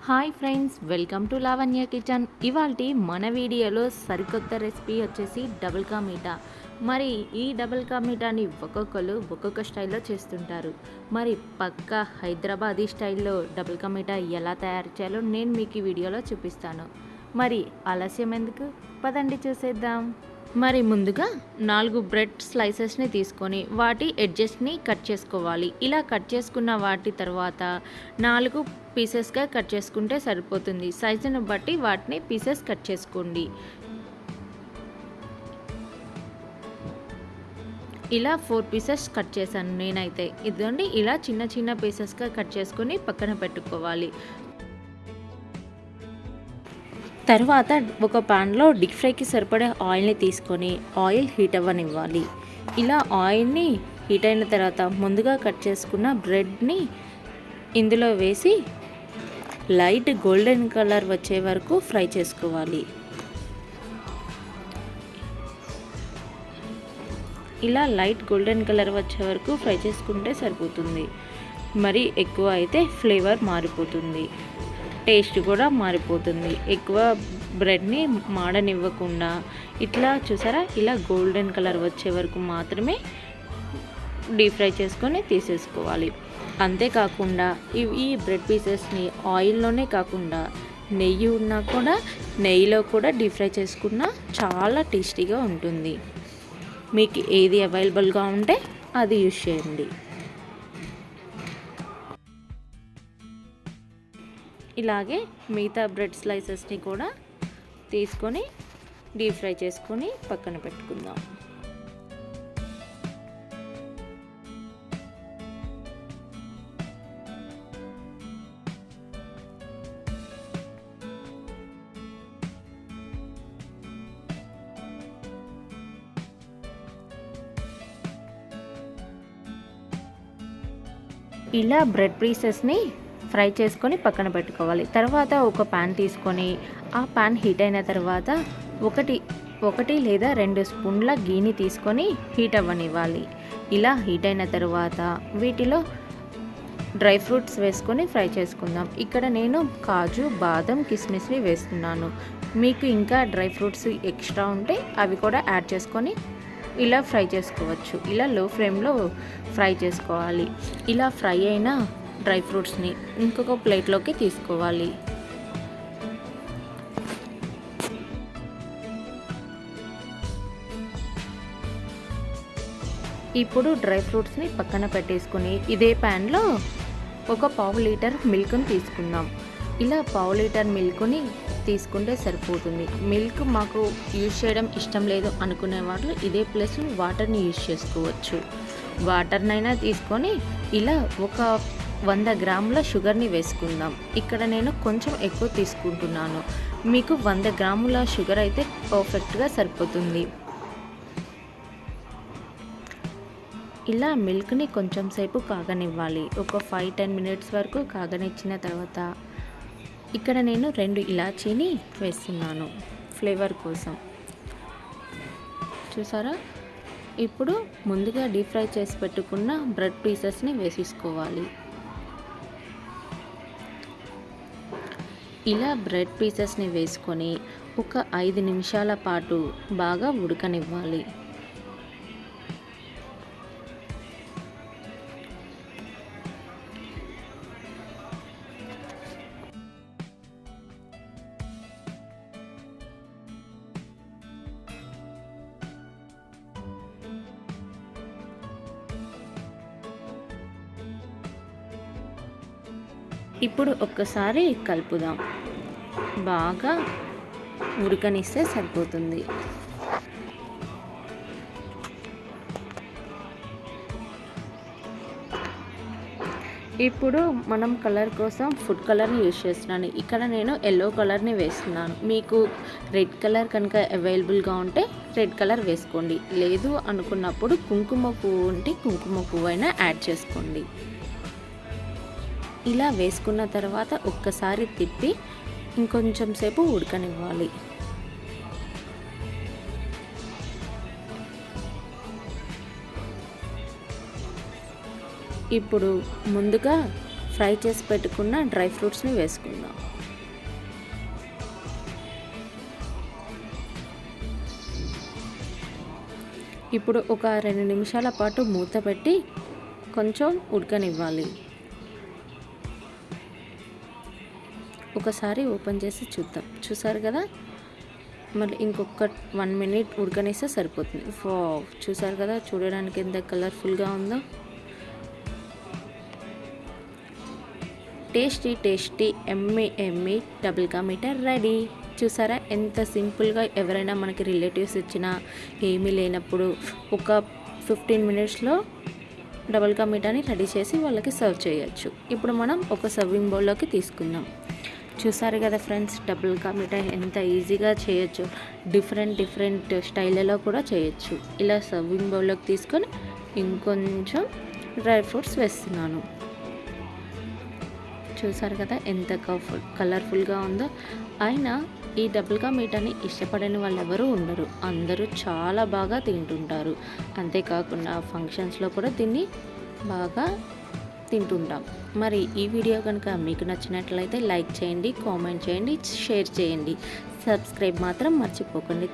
Hi friends, welcome to Lavanya kitchen. ఇవాల్టి మన వీడియోలో సరికొత్త రెసిపీ వచ్చేసి డబుల్ కా మీఠా. మరి ఈ డబుల్ కా మీఠాని ఒక్కొక్కరు ఒక్కొక్క స్టైల్లో చేస్తుంటారు. మరి పక్కా హైదరాబాదీ స్టైల్లో డబుల్ కా మీఠా ఎలా తయారు చేయాలో నేను మీకు ఈ వీడియోలో చూపిస్తాను. మరి ఆలస్యం ఎందుకు, పదండి చూసేద్దాం. మరి ముందుగా 4 బ్రెడ్ స్లైసెస్ని తీసుకొని వాటి ఎడ్జెస్ని కట్ చేసుకోవాలి. ఇలా కట్ చేసుకున్న వాటి తర్వాత 4 పీసెస్గా కట్ చేసుకుంటే సరిపోతుంది. సైజును బట్టి వాటిని పీసెస్ కట్ చేసుకోండి. ఇలా 4 పీసెస్ కట్ చేశాను నేనైతే. ఇదండి, ఇలా చిన్న చిన్న పీసెస్గా కట్ చేసుకొని పక్కన పెట్టుకోవాలి. తర్వాత ఒక ప్యాన్లో డీప్ ఫ్రైకి సరిపడే ఆయిల్ని తీసుకొని ఆయిల్ హీట్ అవ్వనివ్వాలి. ఇలా ఆయిల్ని హీట్ అయిన తర్వాత ముందుగా కట్ చేసుకున్న బ్రెడ్ని ఇందులో వేసి లైట్ గోల్డెన్ కలర్ వచ్చే వరకు ఫ్రై చేసుకోవాలి. ఇలా లైట్ గోల్డెన్ కలర్ వచ్చే వరకు ఫ్రై చేసుకుంటే సరిపోతుంది. మరి ఎక్కువ అయితే ఫ్లేవర్ మారిపోతుంది, టేస్ట్ కూడా మారిపోతుంది. ఎక్కువ బ్రెడ్ని మాడనివ్వకుండా ఇట్లా చూసారా, ఇలా గోల్డెన్ కలర్ వచ్చే వరకు మాత్రమే డీప్ ఫ్రై చేసుకొని తీసేసుకోవాలి. అంతేకాకుండా ఈ బ్రెడ్ పీసెస్ని ఆయిల్లోనే కాకుండా నెయ్యి ఉన్నా కూడా నెయ్యిలో కూడా డీప్ ఫ్రై చేసుకున్నా చాలా టేస్టీగా ఉంటుంది. మీకు ఏది అవైలబుల్గా ఉంటే అది యూజ్ చేయండి. ఇలాగే మిగతా బ్రెడ్ స్లైసెస్ని కూడా తీసుకొని డీప్ ఫ్రై చేసుకొని పక్కన పెట్టుకుందాం. ఇలా బ్రెడ్ పీసెస్ని ఫ్రై చేసుకొని పక్కన పెట్టుకోవాలి. తర్వాత ఒక ప్యాన్ తీసుకొని ఆ ప్యాన్ హీట్ అయిన తర్వాత ఒకటి లేదా 2 స్పూన్ల గీని తీసుకొని హీట్ అవ్వనివ్వాలి. ఇలా హీట్ అయిన తర్వాత వీటిలో డ్రై ఫ్రూట్స్ వేసుకొని ఫ్రై చేసుకుందాం. ఇక్కడ నేను కాజు, బాదం, కిస్మిస్ని వేస్తున్నాను. మీకు ఇంకా డ్రై ఫ్రూట్స్ ఎక్స్ట్రా ఉంటే అవి కూడా యాడ్ చేసుకొని ఇలా ఫ్రై చేసుకోవచ్చు. ఇలా లో ఫ్లేమ్లో ఫ్రై చేసుకోవాలి. ఇలా ఫ్రై అయిన డ్రై ఫ్రూట్స్ని ఇంకొక ప్లేట్లోకి తీసుకోవాలి. ఇప్పుడు డ్రై ఫ్రూట్స్ని పక్కన పెట్టేసుకొని ఇదే ప్యాన్లో ఒక 1/2 లీటర్ మిల్క్ని తీసుకుందాం. ఇలా 1/2 లీటర్ మిల్క్ని తీసుకుంటే సరిపోతుంది. మిల్క్ మాకు యూజ్ చేయడం ఇష్టం లేదు అనుకునే వాళ్ళు ఇదే ప్లేస్లో వాటర్ని యూజ్ చేసుకోవచ్చు. వాటర్నైనా తీసుకొని ఇలా ఒక 100 గ్రాముల షుగర్ని వేసుకుందాం. ఇక్కడ నేను కొంచెం ఎక్కువ తీసుకుంటున్నాను. మీకు 100 గ్రాముల షుగర్ అయితే పర్ఫెక్ట్గా సరిపోతుంది. ఇలా మిల్క్ని కొంచెం సేపు కాగనివ్వాలి. ఒక 5-10 మినిట్స్ వరకు కాగనిచ్చిన తర్వాత ఇక్కడ నేను 2 ఇలాచీని వేస్తున్నాను ఫ్లేవర్ కోసం. చూసారా, ఇప్పుడు ముందుగా డీప్ ఫ్రై చేసి పెట్టుకున్న బ్రెడ్ పీసెస్ని వేసేసుకోవాలి. ఇలా బ్రెడ్ పీసెస్ని వేసుకొని ఒక 5 నిమిషాల పాటు బాగా ఉడకనివ్వాలి. ఇప్పుడు ఒక్కసారి కలుపుదాం. బాగా ఉడకనిస్తే సరిపోతుంది. ఇప్పుడు మనం కలర్ కోసం ఫుడ్ కలర్ని యూజ్ చేస్తున్నాను. ఇక్కడ నేను ఎల్లో కలర్ని వేస్తున్నాను. మీకు రెడ్ కలర్ కనుక అవైలబుల్గా ఉంటే రెడ్ కలర్ వేసుకోండి. లేదు అనుకున్నప్పుడు కుంకుమ పువ్వు ఉంటే కుంకుమ పువ్వు అయినా యాడ్ చేసుకోండి. ఇలా వేసుకున్న తర్వాత ఒక్కసారి తిప్పి ఇంకొంచెం సేపు ఉడకనివ్వాలి. ఇప్పుడు ముందుగా ఫ్రై చేసి పెట్టుకున్న డ్రై ఫ్రూట్స్ని వేసుకుందాం. ఇప్పుడు ఒక 2 నిమిషాల పాటు మూత పెట్టి కొంచెం ఉడకనివ్వాలి. ఒకసారి ఓపెన్ చేసి చూద్దాం. చూసారు కదా, మళ్ళీ ఇంకొక 1 మినిట్ ఉడకనిస్తే సరిపోతుంది. చూసారు కదా, చూడడానికి ఎంత కలర్ఫుల్గా ఉందో. టేస్టీ ఎమ్మి డబుల్ కా మీఠా రెడీ. చూసారా ఎంత సింపుల్గా. ఎవరైనా మనకి రిలేటివ్స్ ఇచ్చినా ఏమీ లేనప్పుడు ఒక 15 మినిట్స్లో డబుల్ కా మీఠాని రెడీ చేసి వాళ్ళకి సర్వ్ చేయొచ్చు. ఇప్పుడు మనం ఒక సర్వింగ్ బౌల్లోకి తీసుకుందాం. చూసారు కదా ఫ్రెండ్స్, డబుల్ కా మీఠా ఎంత ఈజీగా చేయొచ్చు. డిఫరెంట్ స్టైల్లో కూడా చేయొచ్చు. ఇలా సర్వింగ్ బౌల్లోకి తీసుకొని ఇంకొంచెం డ్రై ఫ్రూట్స్ వేస్తున్నాను. చూసారు కదా ఎంత కలర్ఫుల్గా ఉందో. అయినా ఈ డబుల్ కా మీఠాని ఇష్టపడని వాళ్ళు ఎవరు ఉండరు. అందరూ చాలా బాగా తింటుంటారు. అంతేకాకుండా ఫంక్షన్స్లో కూడా దీన్ని బాగా తింటుంటాం. మరి ఈ వీడియో కనుక మీకు నచ్చినట్లయితే లైక్ చేయండి, కామెంట్ చేయండి, షేర్ చేయండి. సబ్స్క్రైబ్ మాత్రం మర్చిపోకండి.